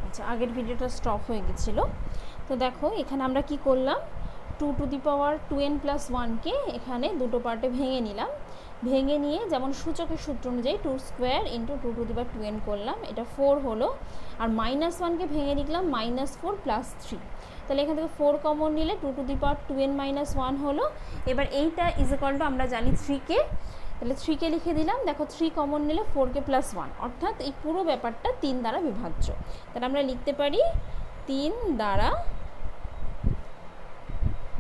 আচ্ছা, আগের ভিডিওটা স্টপ হয়ে গেছিলো। তো দেখো এখানে আমরা কি করলাম, 2 two the power 2n plus 1কে এখানে দুটো পার্টে ভেঙে নিলাম। ভেঙে নিয়ে যেমন সূচকের সূত্র অনুযায়ী 2 square into 2 two the power 2n করলাম, এটা 4 হলো। আর -1কে ভেঙে নিলাম -4 প্লাস 3। তাহলে এখান থেকে 4 কমন নিলে 2 two the power 2n minus 1 হলো। এবার এইটা ইজ ইকুয়াল টু আমরা জানি 3কে, তাহলে 3কে লিখে দিলাম। দেখো 3 কমন নিলে 4k প্লাস 1, অর্থাৎ এই পুরো ব্যাপারটা 3 দ্বারা বিভাজ্য। তাহলে আমরা লিখতে পারি 3 দ্বারা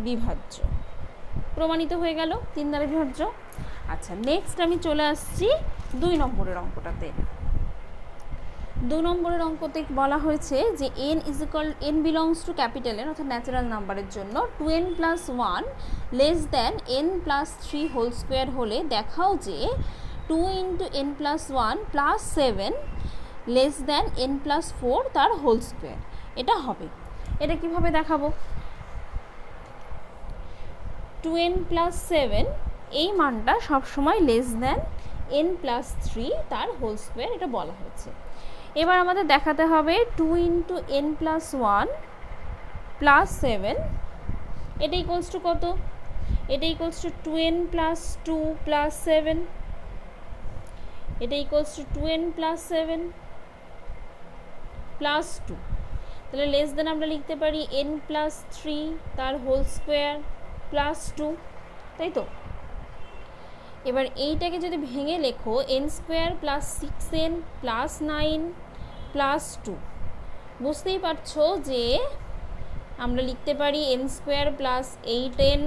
বিভাজ্য, প্রমাণিত হয়ে গেল 3 দ্বারা বিভাজ্য। আচ্ছা, নেক্সট আমি চলে আসছি 2 নম্বরের অঙ্কটাতে। 2 নম্বরের অঙ্কতে বলা হয়েছে যে n belongs to capital n অর্থাৎ ন্যাচারাল নাম্বারের জন্য 2n plus 1 less than n plus 3 whole square হলে দেখাও যে 2 into n plus 1 plus 7 less than n plus 4 তার হোল স্কোয়ার। এটা হবে, এটা কিভাবে দেখাবো? 2n প্লাস 7 এই মানটা সবসময় লেস দ্যান n প্লাস 3 তার হোল স্কোয়ার, এটা বলা হয়েছে। এবার আমাদের দেখাতে হবে 2 ইন্টু n প্লাস 1 প্লাস 7, এটা ইকুয়ালস টু কত? এটা equals to 2n plus 2 plus 7, এটা equals to 2n plus 7 plus 2। তাহলে লেস দেন আমরা লিখতে পারি n প্লাস 3 তার হোল স্কোয়ার প্লাস 2, তাই তো? এবার এইটাকে যদি ভেঙে লেখো n square plus 6n plus 9 plus 2, বুঝতেই পারছো যে আমরা লিখতে পারি n square plus 8n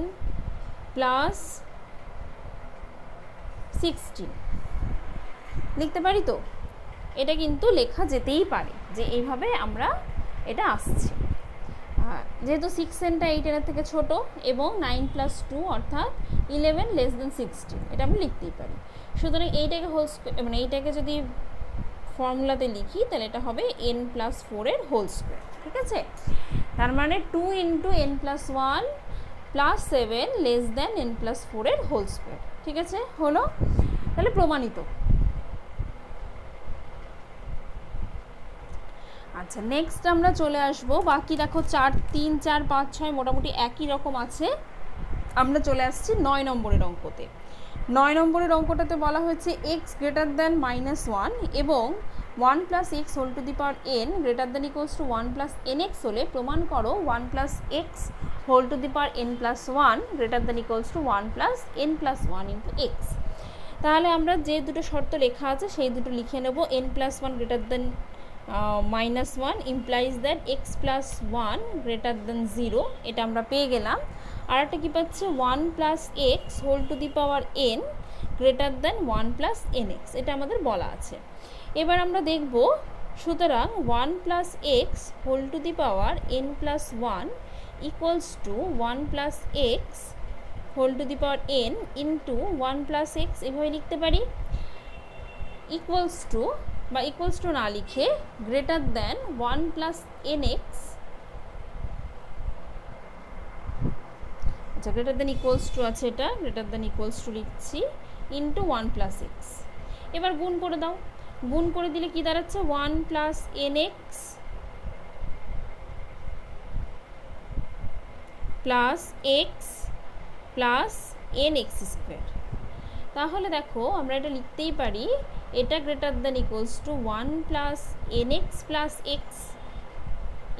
plus 16 লিখতে পারি তো? এটা কিন্তু লেখা যেতেই পারে যে এইভাবে আমরা এটা আসছে, যেহেতু 6nটা 8n থেকে ছোট এবং 9 প্লাস 2 অর্থাৎ 11 লেস দেন 16, এটা আমরা লিখতেই পারি। সুতরাং এইটাকে হোল স্কোয়ার, মানে এইটাকে যদি ফর্মুলাতে লিখি তাহলে এটা হবে n প্লাস 4 এর হোল স্কোয়ার, ঠিক আছে? তার মানে 2 into n plus 1 plus 7 less than n plus 4 এর হোল স্কোয়ার, ঠিক আছে? হলো, তাহলে প্রমাণিত। আচ্ছা, নেক্সট আমরা চলে আসবো, বাকি দেখো 4, 3, 4, 5, 6 মোটামুটি একই রকম আছে। আমরা চলে আসছি 9 নম্বরের অঙ্কতে। 9 নম্বরের অঙ্কটাতে বলা হয়েছে x গ্রেটার দ্যান -1 এবং 1 plus x whole to the power n greater than equals to 1 plus nx হলে প্রমাণ করো 1 plus x whole to the power n plus 1 greater than equals to 1 plus n plus 1 into x. তাহলে আমরা যে দুটো শর্ত লেখা আছে সেই দুটো লিখে নেব। n plus 1 greater than -1 implies that x plus 1 greater than 0, এটা আমরা পেয়ে গেলাম। আর একটা কি পাচ্ছি, 1 plus x whole to the power n greater than 1 plus nx, এটা আমাদের বলা আছে। এবার আমরা দেখব, সুতরাং 1 plus x whole to the power n plus 1 equals to 1 plus x whole to the power n into 1 plus x, এভাবে লিখতে পারি। ইকুয়ালস টু বা ইকুয়ালস টু না লিখে গ্রেটার দ্যান 1 প্লাস nx, আচ্ছা গ্রেটার দ্যান ইকুয়ালস টু আছে, এটা greater than equals to লিখছি, ইন্টু 1 প্লাস এক্স। এবার গুণ করে দাও, গুণ করে দিলে কি দাঁড়াচ্ছে, 1 plus nx plus x plus nx square. তাহলে দেখো আমরা এটা লিখতেই পারি, এটা greater than equals to 1 plus nx plus x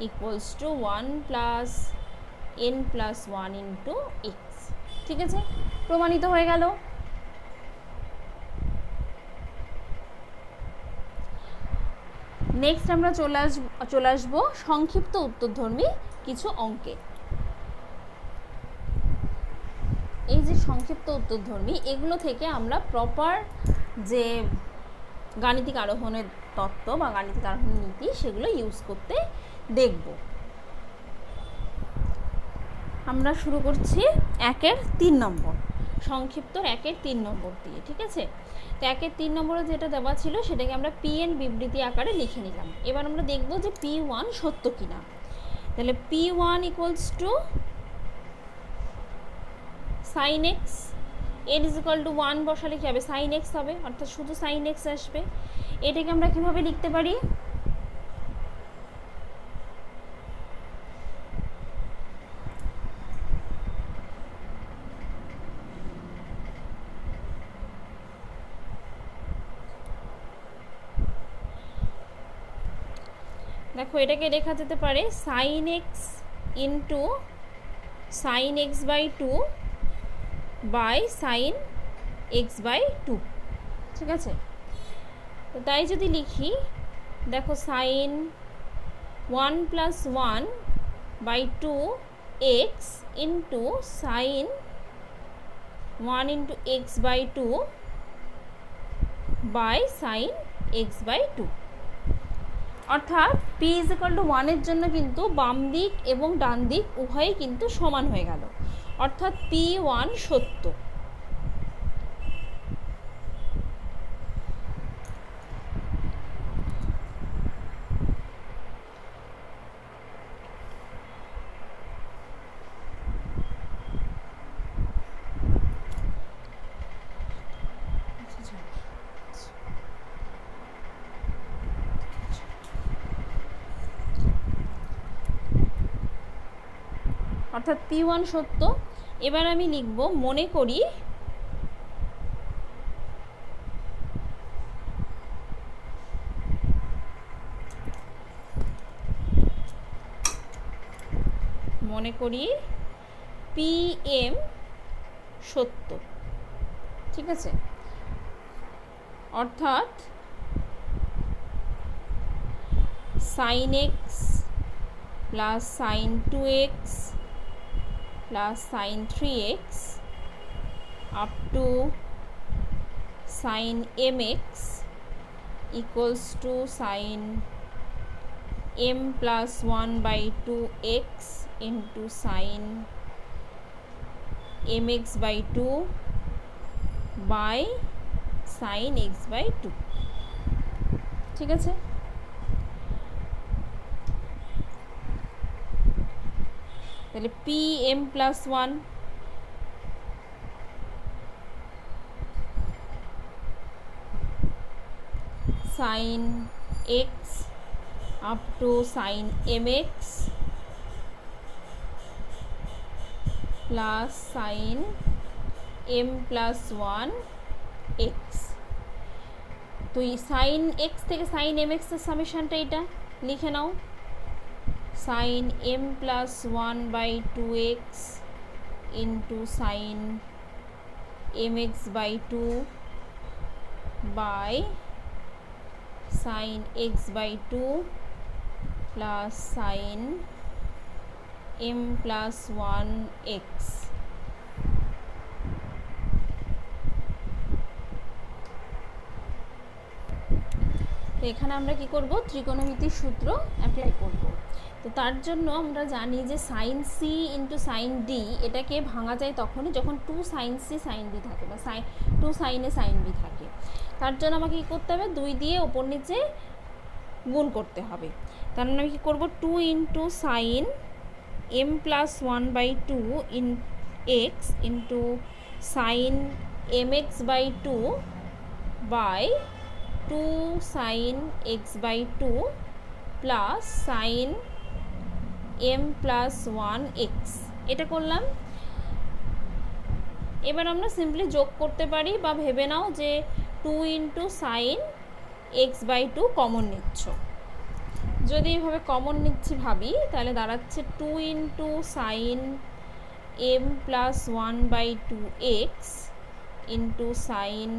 equals to 1 plus n plus 1 into x, ঠিক আছে? প্রমাণিত হয়ে গেল। নেক্সট আমরা চলে আসবো সংক্ষিপ্ত উত্তরধর্মী কিছু অঙ্কে। এই যে সংক্ষিপ্ত উত্তরধর্মী, এগুলো থেকে আমরা প্রপার যে গাণিতিক আরোহণের তত্ত্ব বা গাণিতিক আরোহণের নীতি সেগুলো ইউজ করতে দেখব। আমরা শুরু করছি 1-এর 3 নম্বর, সংক্ষিপ্ত 1-এর 3 নম্বর দিয়ে, ঠিক আছে? তো 1-এর 3 নম্বরে যেটা দেওয়া ছিল সেটাকে আমরা pn বিবৃতি আকারে লিখে নিলাম। এবার আমরা দেখব যে p1 সত্য কিনা। তাহলে p1 equals to sin x, n is equal to 1 বসালে কি হবে, sin x হবে, অর্থাৎ শুধু sin x আসবে। এটাকে আমরা কিভাবে লিখতে পারি, দেখো এটাকে লেখা যেতে পারে sine x into sine x by two by sine x by two. ঠিক আছে, তো তাই যদি লিখি, দেখো sine 1 plus 1 by two x into sine 1 into x by two by sine x by two. অর্থাৎ পি ইজ ইকুয়াল টু 1 এর জন্য কিন্তু বাম দিক এবং ডান দিক উভয়ই কিন্তু সমান হয়ে গেল, অর্থাৎ P1 সত্য। অর্থাৎ P1 সত্য। এবার আমি লিখব মনে করি PM সত্য। ঠিক আছে, অর্থাৎ sine x plus sine 2x plus sine 3x up to sine mx equals to sine m plus 1 by 2x into sine mx by 2 by sine x by 2। ঠিক আছে, তাহলে PM plus 1 sine x up to sine mx plus sine m plus 1 x. তো এই sine x থেকে sine mx এর সামেশনটা এটা লিখে নাও, sine m plus 1 by 2x into sine mx by 2 by sine x by 2 plus sine m plus 1x। তো এখানে আমরা কি করব, ত্রিকোণমিতির সূত্র অ্যাপ্লাই করব। তো তার জন্য আমরা জানি যে sine C into sine D এটাকে ভাঙা যায় তখনই যখন 2 সাইন সি সাইন ডি থাকে বা 2 সাইনে সাইন ডি থাকে। তার জন্য আমাকে কী করতে হবে, 2 দিয়ে ওপর নিচে গুণ করতে হবে। তার মানে আমি কী করবো, 2 into sine m plus 1 by 2 in x into sine mx by 2 by 2 sine x by 2 plus sine m plus 1x। এটা করলাম। এবার আমরা সিম্পলি যোগ করতে পারি বা ভেবে নাও যে 2 into sine x by 2 common নিচ্ছ। যদি এইভাবে কমন নিচ্ছি ভাবি, তাহলে দাঁড়াচ্ছে 2 into sine m plus 1 by 2x into sine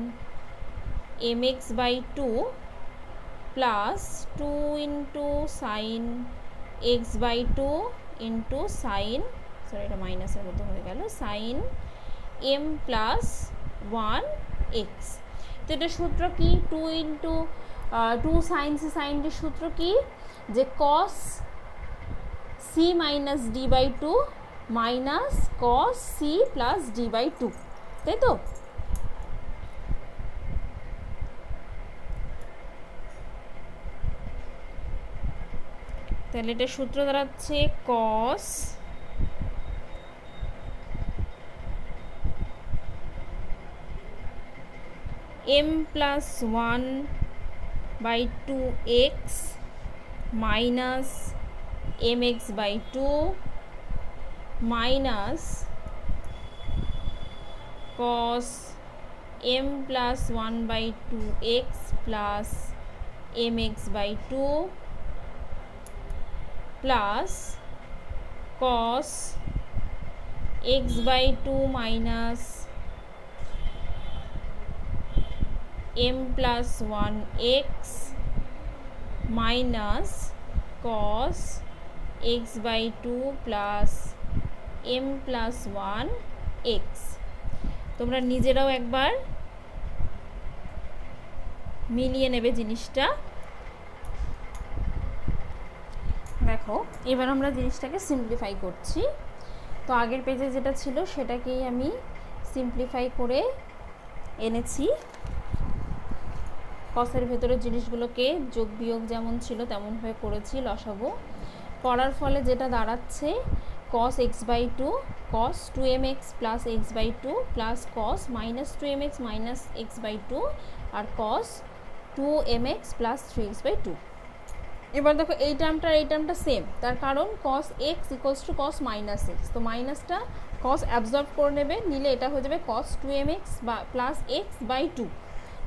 mx by 2 plus 2 into sine x by 2 into sine, sorry এটা মাইনাসের মতো হয়ে গেল, সাইন m প্লাস 1x। তো এটা সূত্র কি, 2 ইন্টু 2 সাইন সি সাইন ডির সূত্র কি, যে cos C minus D by 2 minus cos C plus D by 2, তাই তো? তাহলে এটা সূত্র দাঁড়াচ্ছে cos m plus 1 by 2x minus mx by 2 minus cos m plus 1 by 2x plus mx by 2 plus cos x/2 minus m+1 x minus cos x/2 plus m+1 x। তোমরা নিজেরাও একবার মিলিয়ে নেবে জিনিসটা। দেখো এবার আমরা জিনিসটাকে সিম্পলিফাই করছি। তো আগের পেজে যেটা ছিল সেটাকেই আমি সিম্পলিফাই করে এনেছি। কসের ভেতরের জিনিসগুলোকে যোগ বিয়োগ যেমন ছিল তেমনভাবে করেছি লসাগু করার ফলে যেটা দাঁড়াচ্ছে cos x/2 cos 2mx plus x/2 plus cos -2mx minus x/2 আর cos 2mx প্লাস 3x/2। এবার দেখো এই টার্মটা আর এই টার্মটা সেম, তার কারণ cos x equals to cos -x। তো মাইনাসটা cos অ্যাবজর্ব করে নেবে, নিলে এটা হয়ে যাবে cos 2mx বা প্লাস x/2।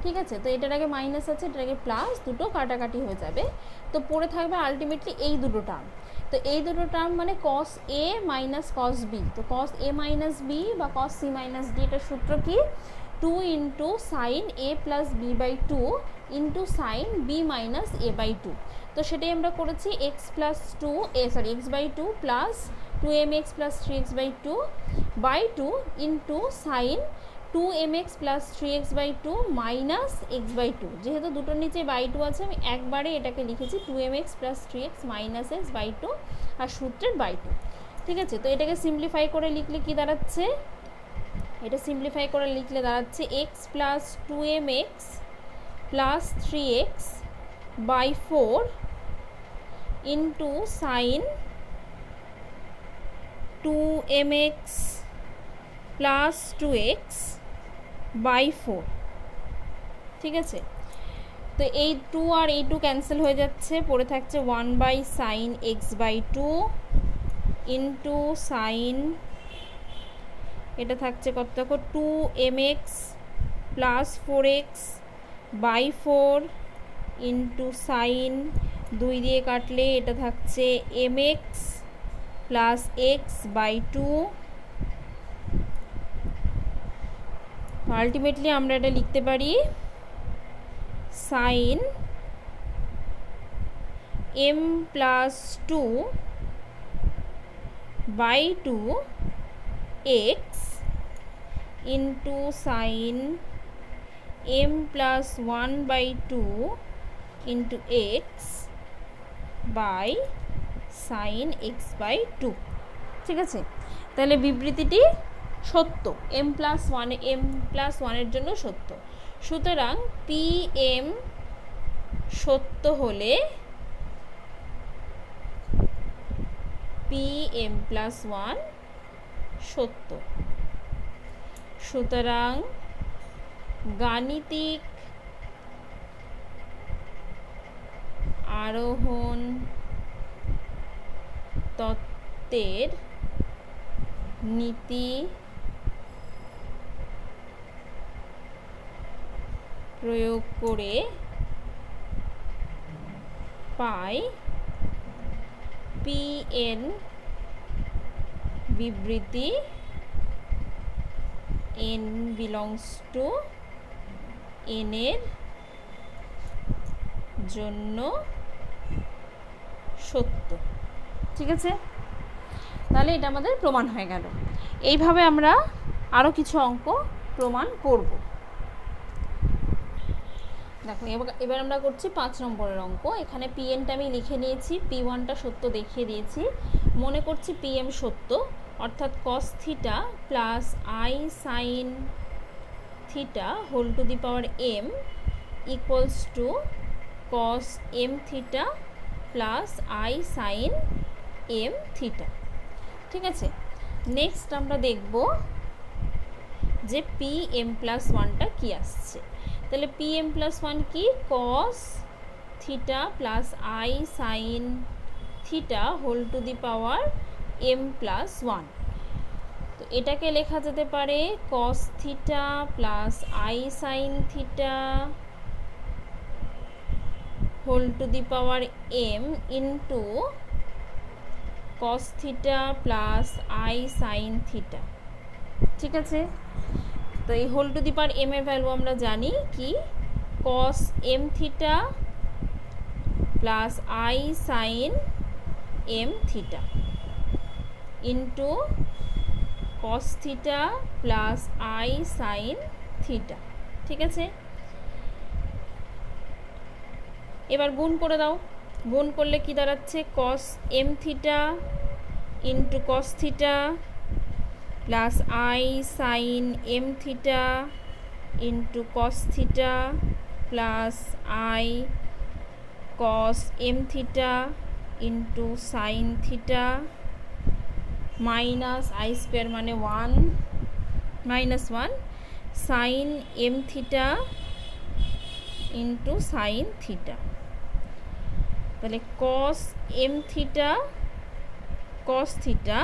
ঠিক আছে, তো এটার আগে মাইনাস আছে, এটার আগে প্লাস, দুটো কাটাকাটি হয়ে যাবে। তো পড়ে থাকবে আলটিমেটলি এই দুটো টার্ম। তো এই দুটো টার্ম মানে cos a minus cos b। তো cos a মাইনাস b বা cos c মাইনাস d এটার সূত্র কি 2 into sign a plus b/2 into sign b minus a/2। তো সেটাই আমরা করেছি x/2 plus 2mx plus 3x/2 into sign 2mx plus 3x/2 minus x/2। যেহেতু দুটোর নিচে বাই 2 আছে আমি একবারে এটাকে লিখেছি 2mx plus 3x minus x/2 আর সূত্রের বাই 2। ঠিক আছে, তো এটাকে সিম্পলিফাই করে লিখলে কি দাঁড়াচ্ছে, এটা সিম্পলিফাই করে লিখলে দাঁড়াচ্ছে x plus 2mx plus 3x/4 into sign 2mx plus 2x/4। ঠিক আছে, তো এই 2 আর এই 2 ক্যান্সেল হয়ে যাচ্ছে, পড়ে থাকছে 1/sin x/2 ইন্টু সাইন, এটা থাকছে কত দেখো 2mx plus 4x/4 into sign 2 দিয়ে কাটলে এটা থাকছে mx প্লাস x/2। আলটিমেটলি আমরা এটা লিখতে পারি sine m+2/2 x into sine m+1/2 into x by sine x/2। ঠিক আছে, তাহলে বিবৃতিটি সত্য, m+1 এর জন্য সত্য। সুতরাং pm সত্য হলে pm+1 সত্য। সুতরাং গাণিতিক আরোহণ তত্ত্বের নীতি প্রয়োগ করে পাই pn বিবৃতি n belongs to n এর জন্য সত্য। ঠিক আছে, তাহলে এটা আমাদের প্রমাণ হয়ে গেল। এইভাবে আমরা আরও কিছু অঙ্ক প্রমাণ করব। দেখো এবার আমরা করছি 5 নম্বরের অঙ্ক। এখানে pnটা আমি লিখে নিয়েছি, p1টা সত্য দেখিয়ে দিয়েছি। মনে করছি pm সত্য, অর্থাৎ cos theta plus i sine theta whole to the power m equals to cos m theta plus i sine m theta. ঠিক আছে, নেক্সট আমরা দেখব যে pm+1টা কি আসছে। তাহলে pm+1 কি cos theta plus i sine theta whole to the power m+1। তো এটাকে লেখা যেতে পারে cos theta plus i sine theta whole to the power m into cos theta plus i sine theta. ঠিক আছে, তো এই whole to the power m এর ভ্যালু আমরা জানি কি, cos m theta plus i sine m theta into cos theta plus i sine theta. ঠিক আছে, এবার গুণ করে দাও। গুণ করলে কি দাঁড়াচ্ছে, cos m theta into cos theta plus i sine m theta into cos theta plus i cos m theta into sine theta minus i square মানে 1 minus 1 sine m theta into sine theta. তাহলে cos m theta cos theta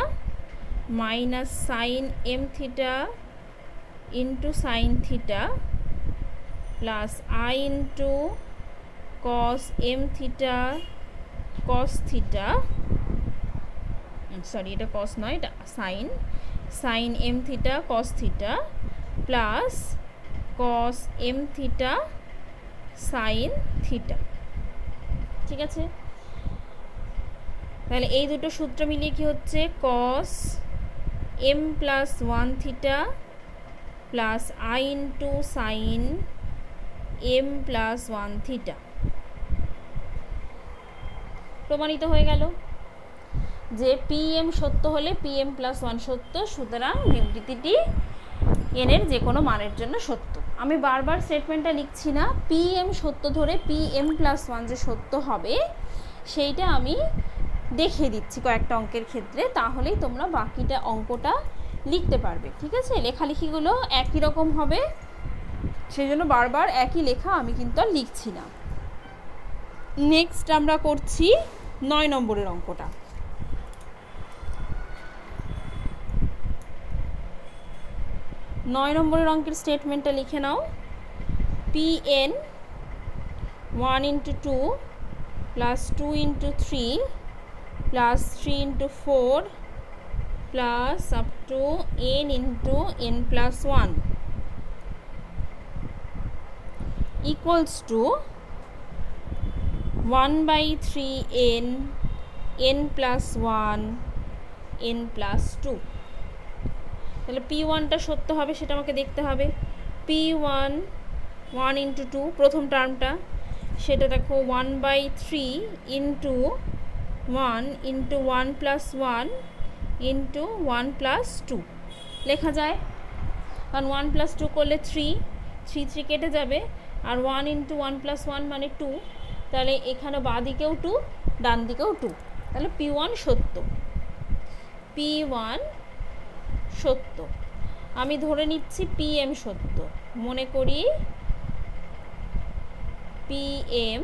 minus sine m theta into sine theta plus i into cos m theta cos theta, sorry এটা cos নয়, এটা sine, sine m theta cos theta plus cos m theta sine theta. ঠিক আছে, তাহলে এই দুটো সূত্র মিলিয়ে কি হচ্ছে, cos m plus 1 theta plus i into sine m plus 1 theta. প্রমাণিত হয়ে গেল যে পি এম সত্য হলে পি এম প্লাস 1 সত্য, সুতরাং বিবৃতিটি এন এর যে কোনো মানের জন্য সত্য। আমি বারবার স্টেটমেন্টটা লিখছি না, পি এম সত্য ধরে পি এম প্লাস 1 যে সত্য হবে সেইটা আমি দেখিয়ে দিচ্ছি কয়েকটা অঙ্কের ক্ষেত্রে, তাহলেই তোমরা বাকিটা অঙ্কটা লিখতে পারবে। ঠিক আছে, লেখালেখিগুলো একই রকম হবে, সেই জন্য বারবার একই লেখা আমি কিন্তু আর লিখছি না। নেক্সট আমরা করছি 9 নম্বরের অঙ্কটা। 9 নম্বরের অঙ্কের স্টেটমেন্টটা লিখে নাও। P n 1 into 2 plus 2 into 3 plus 3 into 4 plus up to n into n plus 1 equals to 1/3n n plus 1 n plus 2। তাহলে P1টা সত্য হবে সেটা আমাকে দেখতে হবে। P1 1 ইন্টু 2 প্রথম টার্মটা, সেটা দেখো 1/3 into 1 into 1 plus 1 into 1 plus 2 লেখা যায়, কারণ 1 প্লাস 2 করলে 3 3 কেটে যাবে, আর 1 ইন্টু 1 প্লাস 1 মানে 2, তাহলে এখানে বাঁ দিকেও 2 ডান দিকেও 2, তাহলে P1 সত্য। P1 সত্য, আমি ধরে নিচ্ছি PM সত্য, মনে করি PM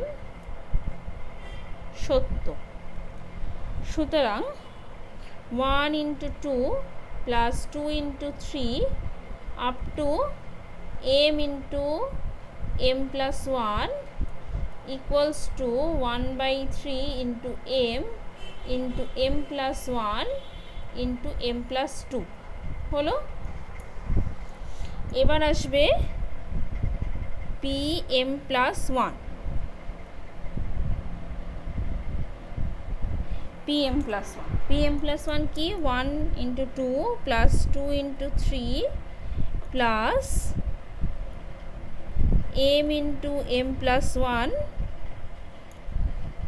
সত্য। সুতরাং 1 into 2 plus 2 into 3 up to m into m plus 1 equals two 1/3 into m into m plus 1 into m plus 2 হলো। এবার আসবে PM plus 1, PM plus 1, PM plus 1 কি, 1 into 2 plus 2 into 3 plus m into m plus 1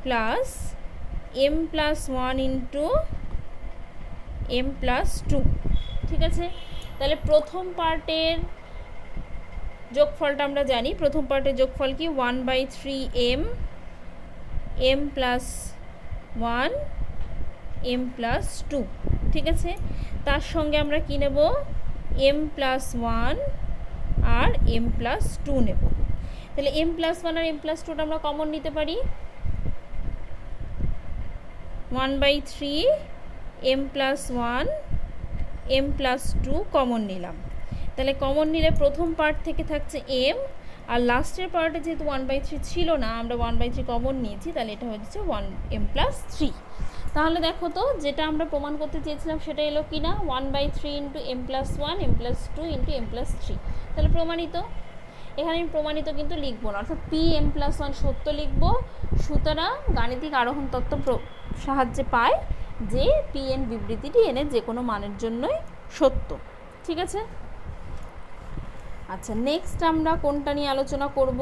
plus m plus 1 into m plus 2। ঠিক আছে, তাহলে প্রথম পার্টের যোগফলটা আমরা জানি, প্রথম পার্টের যোগফল কি 1/3m m plus 1 m plus 2। ঠিক আছে, তার সঙ্গে আমরা কি নেব, m প্লাস 1 আর m প্লাস 2 নেব। তাহলে m প্লাস 1 আর m প্লাস 2টা আমরা কমন নিতে পারি, 1/3 m plus 1 m plus 2 common নিলাম। তাহলে কমন নিলে প্রথম পার্ট থেকে থাকছে m আর লাস্টের পার্টে যেহেতু 1/3 ছিল না, আমরা 1/3 কমন নিয়েছি, তাহলে এটা হচ্ছে 1m+3। তাহলে দেখো তো যেটা আমরা প্রমাণ করতে চেয়েছিলাম সেটা এলো কি না, 1/3 into m+1 m+2 into m+3, তাহলে প্রমাণিত। এখানে আমি প্রমাণিত কিন্তু লিখবো না, অর্থাৎ pm+1 সত্য লিখবো। সুতরাং গাণিতিক আরোহণ তত্ত্ব সাহায্যে পায় যে pn বিবৃতিটি এনে যে কোনো মানের জন্যই সত্য। ঠিক আছে। আচ্ছা, নেক্সট আমরা কোনটা নিয়ে আলোচনা করব?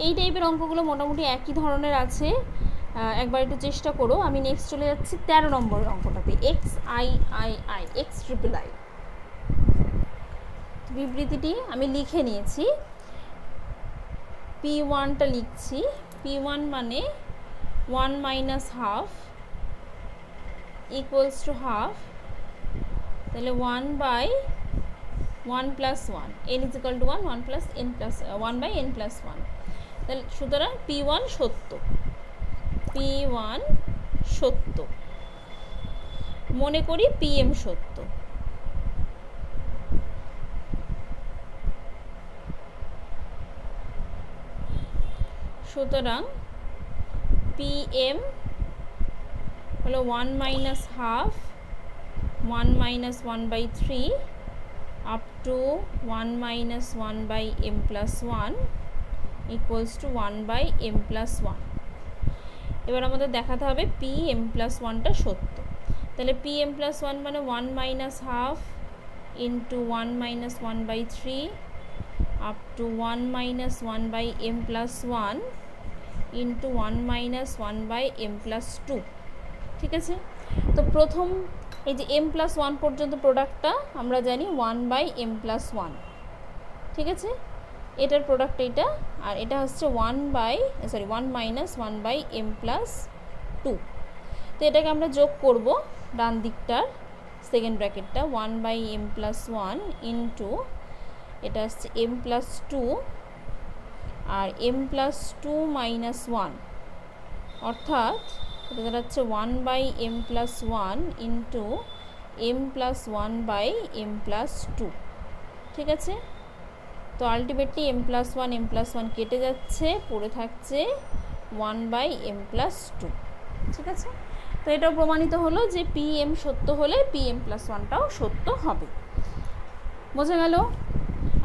এই টাইপের অঙ্কগুলো মোটামুটি একই ধরনের আছে, একবার একটু চেষ্টা করো। আমি নেক্সট চলে যাচ্ছি 13 নম্বরের অঙ্কটাতে, XIII বিবৃতিটি আমি লিখে নিয়েছি। P1টা লিখছি, P1 মানে 1 minus half equals to half, তাহলে 1/1 plus 1, n is equal to 1, 1 plus n plus 1/n plus 1, তাহলে সুতরাং P1 সত্য, P1 সত্য। মনে করি PM সত্য। সুতরাং PM হলো 1 minus half 1 minus 1/3 up to 1 minus 1/m plus 1 equals to 1/m plus 1। এবার আমাদের দেখাতে হবে PM+1টা সত্য। তাহলে PM+1 মানে 1 minus half into 1 minus 1/3 up to 1 minus 1/m plus 1 into 1 minus 1/m plus 2। ঠিক আছে। তো প্রথম এই যে m+1 পর্যন্ত প্রোডাক্টটা আমরা জানি 1/m plus 1। ঠিক আছে, এটার প্রোডাক্ট এটা, আর এটা হচ্ছে 1 minus 1/m plus 2। তো এটাকে আমরা যোগ করব ডান দিকটার সেকেন্ড ব্র্যাকেটটা, 1/m plus 1 ইন্টু এটা হচ্ছে m plus 2 আর m plus 2 minus 1, অর্থাৎ এটা দাঁড়াচ্ছে 1/m plus 1 into m plus 1/m plus 2। ঠিক আছে। তো আলটিমেটলি m+1 কেটে যাচ্ছে, পড়ে থাকছে 1/m plus 2। ঠিক আছে। তো এটাও প্রমাণিত হলো যে PM সত্য হলে PM+1টাও সত্য হবে। বোঝা গেল?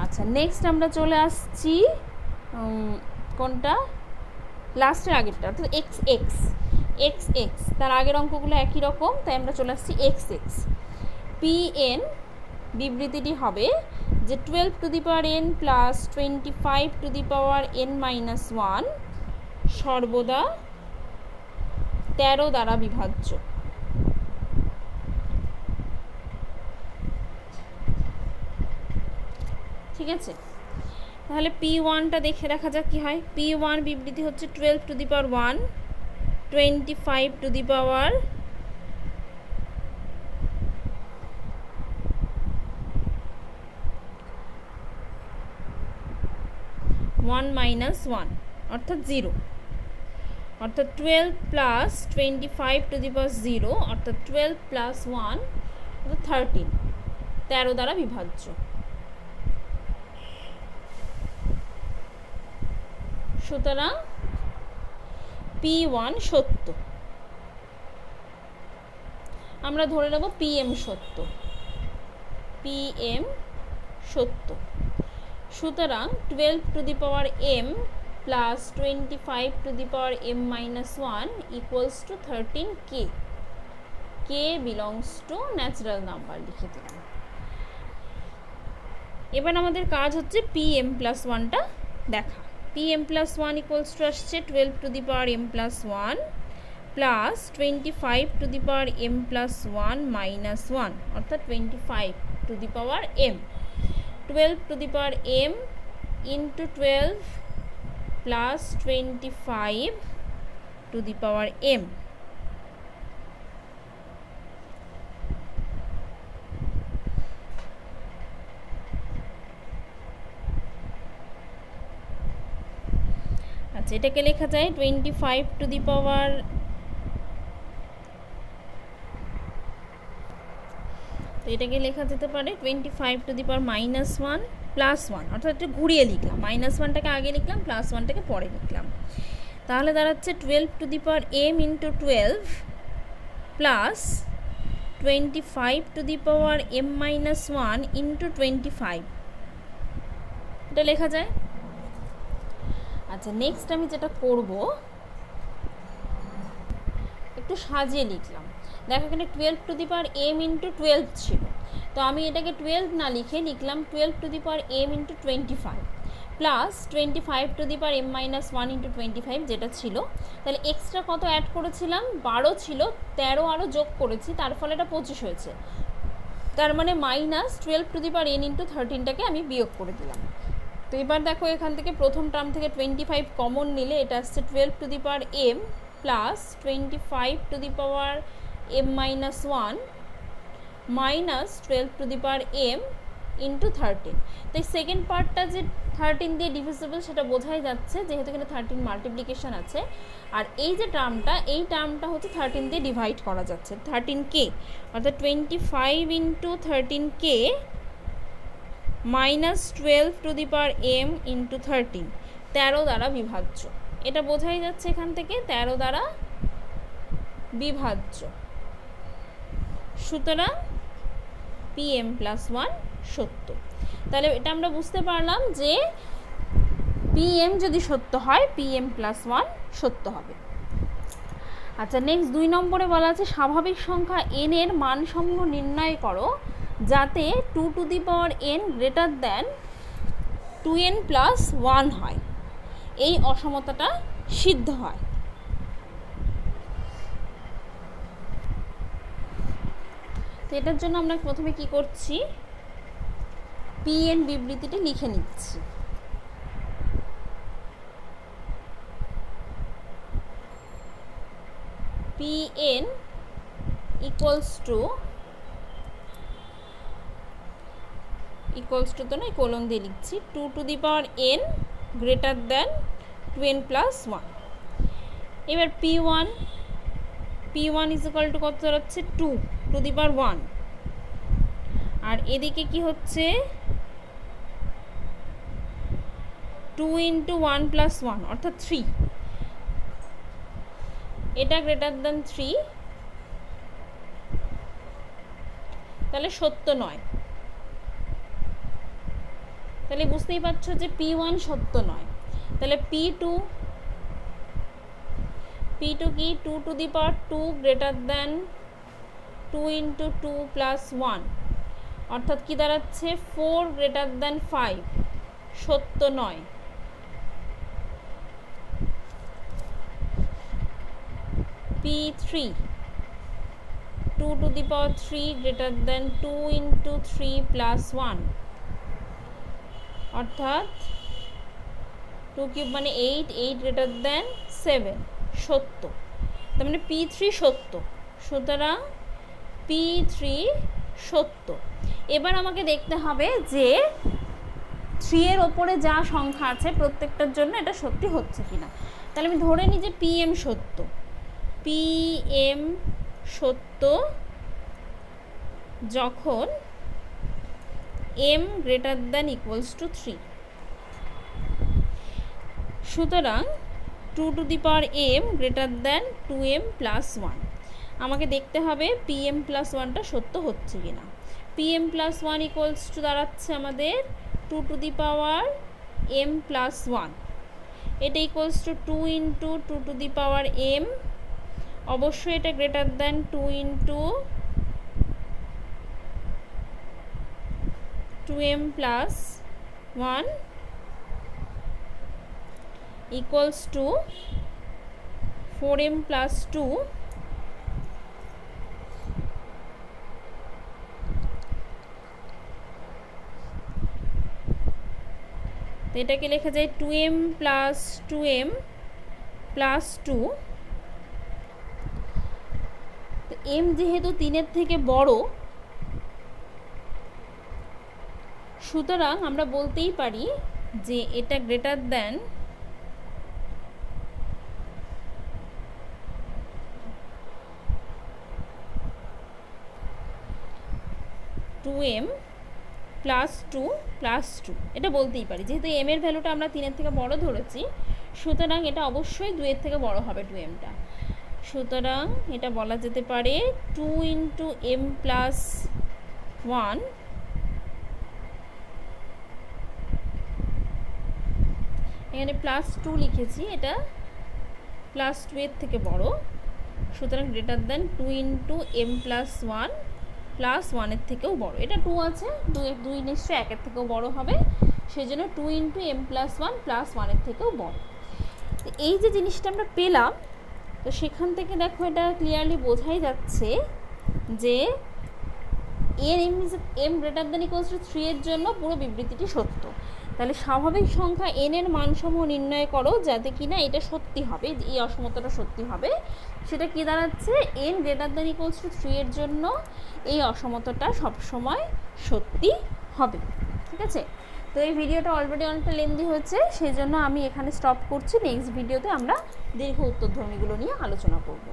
আচ্ছা, নেক্সট আমরা চলে আসছি কোনটা, লাস্টের আগেরটা, অর্থাৎ XX। তার আগের অঙ্কগুলো একই রকম, তাই আমরা চলে আসছি XX। PN বিবৃতিটি হবে যে 12 to the power n plus 25 to the power n minus 1 সর্বদা 13 দ্বারা বিভাজ্য। ঠিক আছে। তাহলে P1টা দেখে দেখা যাক কি হয়। P1 বিবৃতি হচ্ছে 12 to the power 1, 25 to the power 1 minus 1 অর্থাৎ 0, অর্থাৎ 12 plus 25 to the power 0 অর্থাৎ 12 plus 1 অর্থাৎ 13, 13 দ্বারা বিভাজ্য। সুতরাং P1 সত্য। আমরা ধরে নেব PM সত্য, PM সত্য। সুতরাং 12 to the power m plus 25 to the power m minus 1 equals to 13k। k belongs to natural number লিখে দিলাম। এবার আমাদের কাজ হচ্ছে PM+1টা দেখা। PM+1 equals to আসছে 12 to the power m plus 1 plus 25 to the power m plus 1 minus 1 অর্থাৎ 25 to the power m। 12 to the power m into 12 plus 25 to the power m। আচ্ছা, এটাকে লেখা যায় 25 to the power তো এটাকে লেখা যেতে পারে 25 to the power minus 1 +1, অর্থাৎ এটা ঘুরিয়ে লিখলাম, -1টাকে আগে লিখলাম, +1টাকে পরে লিখলাম। তাহলে দাঁড়াচ্ছে 12 to the power m into 12 plus 25 two the power m-1 into 25, এটা লেখা যায়। আচ্ছা, নেক্সট আমি যেটা করব, একটু সাজিয়ে লিখলাম। দেখো এখানে 12 to the power m into 12 ছিল, তো আমি এটাকে 12 না লিখে লিখলাম 12 to the power m into 25 plus 25 two the power m-1 into 25 যেটা ছিল। তাহলে এক্সট্রা কত অ্যাড করেছিলাম? 12 ছিল, 13 আরও যোগ করেছি, তার ফলে এটা 25 হয়েছে। তার মানে -12 to the power n into 13টাকে আমি বিয়োগ করে দিলাম। তো এবার দেখো এখান থেকে প্রথম টার্ম থেকে 25 কমন নিলে এটা আসছে 12 to the power m plus 25 two the power m-1 minus 12 to the power m into 13। তো এই সেকেন্ড পার্টটা যে 13 দিয়ে ডিভিজিবল সেটা বোঝাই যাচ্ছে, যেহেতু এখানে 13 মাল্টিপ্লিকেশন আছে। আর এই যে টার্মটা, এই টার্মটা হচ্ছে 13 দিয়ে ডিভাইড করা যাচ্ছে, 13k, অর্থাৎ 25 into 13k minus 12 to the power m into 13, 13 দ্বারা বিভাজ্য। এটা বোঝাই যাচ্ছে এখান থেকে 13 দ্বারা বিভাজ্য। সুতরাং pm+1 সত্য। তাহলে এটা আমরা বুঝতে পারলাম যে pm যদি সত্য হয় pm+1 সত্য হবে। আচ্ছা, নেক্সট 2 নম্বরে বলা আছে স্বাভাবিক সংখ্যা n এর মানসমূহ নির্ণয় করো যাতে 2 two the power n greater than 2n+1 হয়, এই অসমতাটা সিদ্ধ হয়। তো এটার জন্য আমরা প্রথমে কি করছি, pn বিবৃতিটা লিখে নিচ্ছি। pn ইকুয়ালস টু তো নয়, কোলন দিয়ে লিখছি, 2 two the power n greater than 2n+1। এবার p1 ইজ ইকুয়াল টু কত দাঁড়াচ্ছে? 2 টু দি পাওয়ার 1, আর এদিকে কি হচ্ছে 2 ইন্টু 1+1 অর্থাৎ 3, এটা গ্রেটার দ্যান 3, তাহলে সত্য নয়। তাহলে বুঝতেই পারছো যে p1 সত্য নয়। তাহলে p2 কি? 2 two the power 2 greater than 2 into 2+1, অর্থাৎ কি দাঁড়াচ্ছে 4 গ্রেটার দ্যান 5, সত্য নয়। p3 2 two the power 3 greater than 2 into 3+1, অর্থাৎ 2 কিউব মানে 8 গ্রেটার দ্যান 7, সত্য। তার মানে p3 সত্য। সুতরাং p3 সত্য। এবার আমাকে দেখতে হবে যে 3 এর ওপরে যা সংখ্যা আছে প্রত্যেকটার জন্য এটা সত্যি হচ্ছে কিনা। তাহলে আমি ধরে নিই যে pm সত্য। pm সত্য যখন m greater than equals two 3। সুতরাং 2 two the power m greater than 2m+1। আমাকে দেখতে হবে pm+1টা সত্য হচ্ছে কিনা। pm+1 ইকুয়ালস টু দাঁড়াচ্ছে আমাদের 2 টু দি পাওয়ার m+1, এটা equals to 2 into 2 two the power m, অবশ্যই এটা greater than 2 into 2m+1 equals to 4m+2, তো এটাকে লেখা যায় 2m+2m+2। তো m যেহেতু 3-এর থেকে বড়, সুতরাং আমরা বলতেই পারি যে এটা গ্রেটার দ্যান 2m +2 এটা বলতেই পারি, যেহেতু m এর ভ্যালুটা আমরা 3 এর থেকে বড় ধরেছি, সুতরাং এটা অবশ্যই 2 এর থেকে বড় হবে 2mটা। সুতরাং এটা বলা যেতে পারে 2 × m+1 এখানে +2 লিখেছি, এটা +2 এর থেকে বড়, সুতরাং গ্রেটার দেন 2 × m+1 +1 এর থেকেও বড়। এটা 2 আছে, 2 নিশ্চয়ই 1 এর থেকেও বড় হবে, সেই জন্য 2 × m+1 +1 এর থেকেও বড়। তো এই যে জিনিসটা আমরা পেলাম, তো সেখান থেকে দেখো এটা ক্লিয়ারলি বোঝাই যাচ্ছে যে m > 3 এর জন্য পুরো বিবৃতিটি সত্য। তাহলে স্বাভাবিক সংখ্যা n এর মানসমূহ নির্ণয় করো যাতে কিনা এটা সত্যি হবে, এই অসমতাটা সত্যি হবে। সেটা কি দাঁড়াচ্ছে, n > 3 এর জন্য এই অসমতাটা সবসময় সত্যি হবে। ঠিক আছে, তো এই ভিডিওটা অলরেডি অনেকটা লেন্দি হয়েছে, সেই জন্য আমি এখানে স্টপ করছি। নেক্সট ভিডিওতে আমরা দীর্ঘ উত্তরধ্বনিগুলো নিয়ে আলোচনা করব।